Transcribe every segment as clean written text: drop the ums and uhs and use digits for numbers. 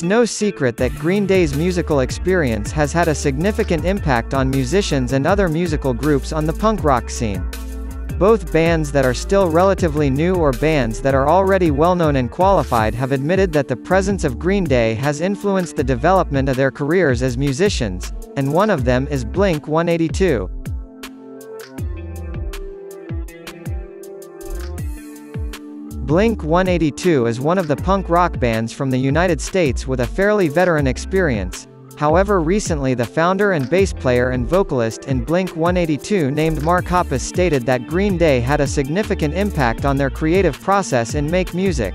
It's no secret that Green Day's musical experience has had a significant impact on musicians and other musical groups on the punk rock scene. Both bands that are still relatively new or bands that are already well-known and qualified have admitted that the presence of Green Day has influenced the development of their careers as musicians, and one of them is Blink-182. Blink-182 is one of the punk rock bands from the United States with a fairly veteran experience. However, recently the founder and bass player and vocalist in Blink-182 named Mark Hoppus stated that Green Day had a significant impact on their creative process in make music.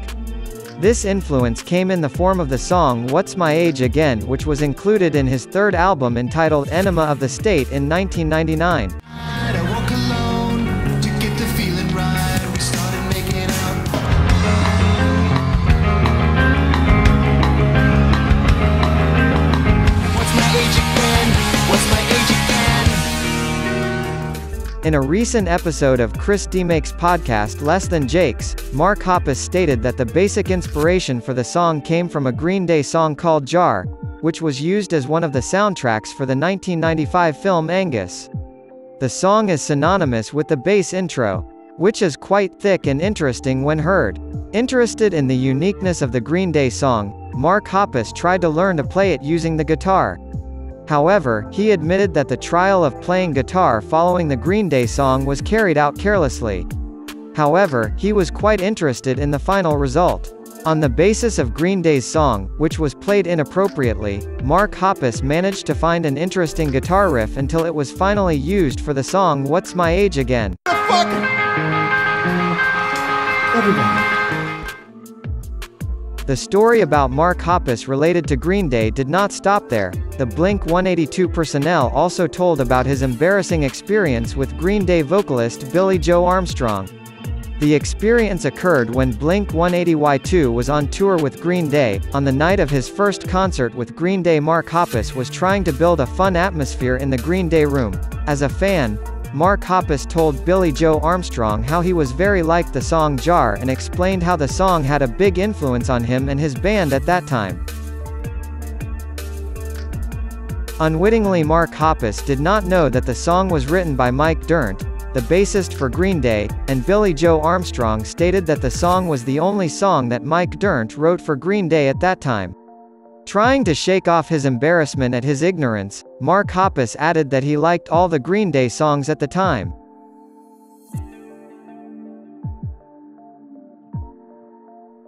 This influence came in the form of the song What's My Age Again, which was included in his third album entitled Enema of the State in 1999. In a recent episode of Chris DeMakes' podcast Less Than Jake's, Mark Hoppus stated that the basic inspiration for the song came from a Green Day song called Jar, which was used as one of the soundtracks for the 1995 film Angus. The song is synonymous with the bass intro, which is quite thick and interesting when heard. Interested in the uniqueness of the Green Day song, Mark Hoppus tried to learn to play it using the guitar. However, he admitted that the trial of playing guitar following the Green Day song was carried out carelessly. However, he was quite interested in the final result. On the basis of Green Day's song, which was played inappropriately, Mark Hoppus managed to find an interesting guitar riff until it was finally used for the song What's My Age Again. The story about Mark Hoppus related to Green Day did not stop there. The Blink-182 personnel also told about his embarrassing experience with Green Day vocalist Billie Joe Armstrong. The experience occurred when Blink-182 was on tour with Green Day. On the night of his first concert with Green Day, Mark Hoppus was trying to build a fun atmosphere in the Green Day room. As a fan, Mark Hoppus told Billie Joe Armstrong how he was very liked the song Jar and explained how the song had a big influence on him and his band at that time. Unwittingly, Mark Hoppus did not know that the song was written by Mike Dirnt, the bassist for Green Day, and Billie Joe Armstrong stated that the song was the only song that Mike Dirnt wrote for Green Day at that time. Trying to shake off his embarrassment at his ignorance, Mark Hoppus added that he liked all the Green Day songs at the time.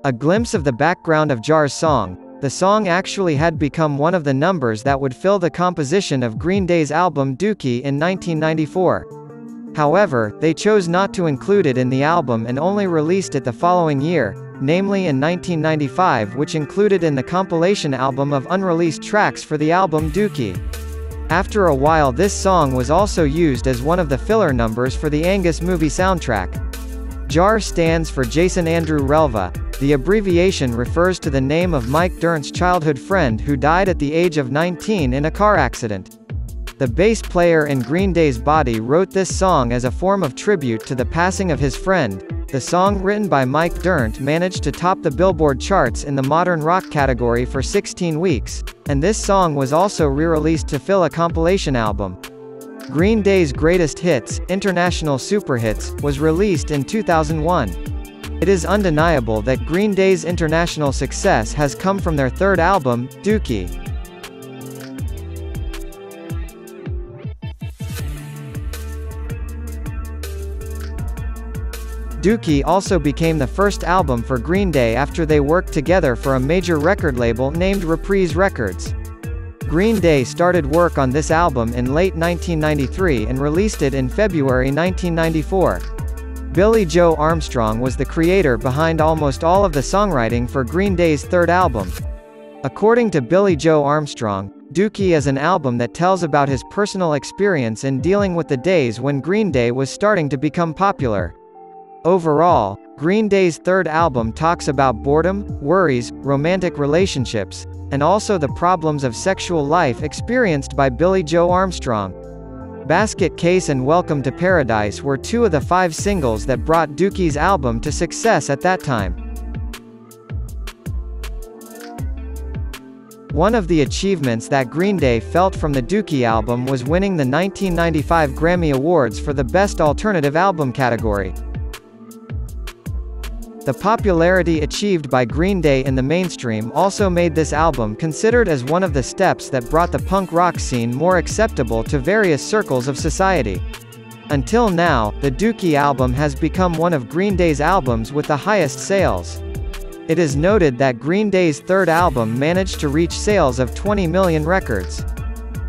A glimpse of the background of Jar's song. The song actually had become one of the numbers that would fill the composition of Green Day's album Dookie in 1994. However, they chose not to include it in the album and only released it the following year, namely in 1995, which included in the compilation album of unreleased tracks for the album Dookie. After a while, this song was also used as one of the filler numbers for the Angus movie soundtrack. JAR stands for Jason Andrew Relva. The abbreviation refers to the name of Mike Dirnt's childhood friend who died at the age of 19 in a car accident. The bass player in Green Day's Body wrote this song as a form of tribute to the passing of his friend. The song, written by Mike Dirnt, managed to top the Billboard charts in the modern rock category for 16 weeks, and this song was also re-released to fill a compilation album. Green Day's Greatest Hits, International Superhits, was released in 2001. It is undeniable that Green Day's international success has come from their third album, Dookie. Dookie also became the first album for Green Day after they worked together for a major record label named Reprise Records. Green Day started work on this album in late 1993 and released it in February 1994. Billie Joe Armstrong was the creator behind almost all of the songwriting for Green Day's third album. According to Billie Joe Armstrong, Dookie is an album that tells about his personal experience in dealing with the days when Green Day was starting to become popular. Overall, Green Day's third album talks about boredom, worries, romantic relationships, and also the problems of sexual life experienced by Billie Joe Armstrong. Basket Case and Welcome to Paradise were two of the 5 singles that brought Dookie's album to success at that time. One of the achievements that Green Day felt from the Dookie album was winning the 1995 Grammy Awards for the Best Alternative Album category. The popularity achieved by Green Day in the mainstream also made this album considered as one of the steps that brought the punk rock scene more acceptable to various circles of society. Until now, the Dookie album has become one of Green Day's albums with the highest sales. It is noted that Green Day's third album managed to reach sales of 20 million records.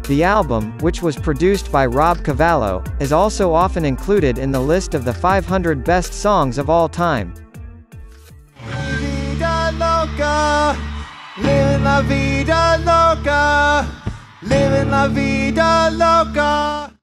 The album, which was produced by Rob Cavallo, is also often included in the list of the 500 best songs of all time. Living la vida loca, living la vida loca.